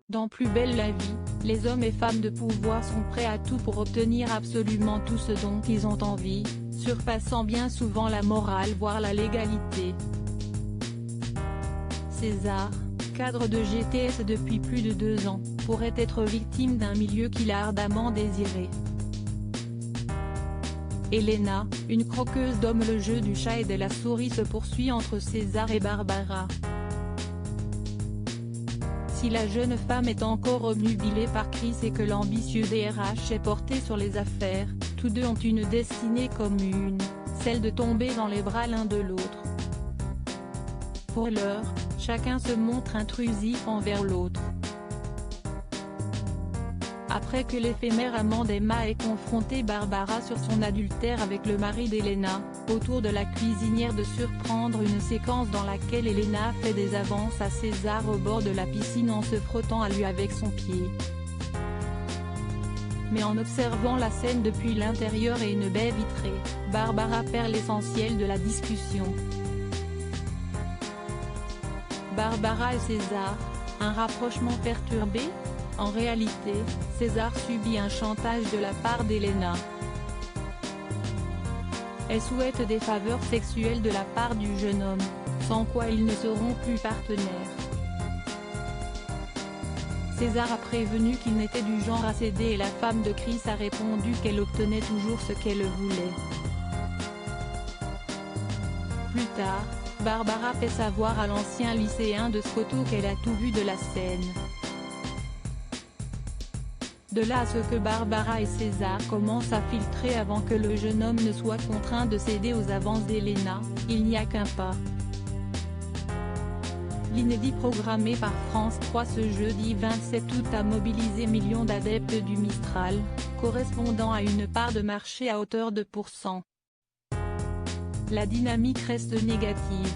Dans Plus belle la vie, les hommes et femmes de pouvoir sont prêts à tout pour obtenir absolument tout ce dont ils ont envie, surpassant bien souvent la morale voire la légalité. César, cadre de GTS depuis plus de 2 ans, pourrait être victime d'un milieu qu'il a ardemment désiré. Elena, une croqueuse d'hommes. Le jeu du chat et de la souris se poursuit entre César et Barbara. Si la jeune femme est encore obnubilée par Chris et que l'ambitieux DRH est porté sur les affaires, tous deux ont une destinée commune, celle de tomber dans les bras l'un de l'autre. Pour l'heure, chacun se montre intrusif envers l'autre. Après que l'éphémère amant d'Emma ait confronté Barbara sur son adultère avec le mari d'Elena, autour de la cuisinière de surprendre une séquence dans laquelle Elena fait des avances à César au bord de la piscine en se frottant à lui avec son pied. Mais en observant la scène depuis l'intérieur et une baie vitrée, Barbara perd l'essentiel de la discussion. Barbara et César, un rapprochement perturbé? En réalité, César subit un chantage de la part d'Elena. Elle souhaite des faveurs sexuelles de la part du jeune homme, sans quoi ils ne seront plus partenaires. César a prévenu qu'il n'était du genre à céder et la femme de Chris a répondu qu'elle obtenait toujours ce qu'elle voulait. Plus tard, Barbara fait savoir à l'ancien lycéen de Scoto qu'elle a tout vu de la scène. De là à ce que Barbara et César commencent à filtrer avant que le jeune homme ne soit contraint de céder aux avances d'Elena, il n'y a qu'un pas. L'inédit programmé par France 3 ce jeudi 27 août a mobilisé millions d'adeptes du Mistral, correspondant à une part de marché à hauteur de %. La dynamique reste négative.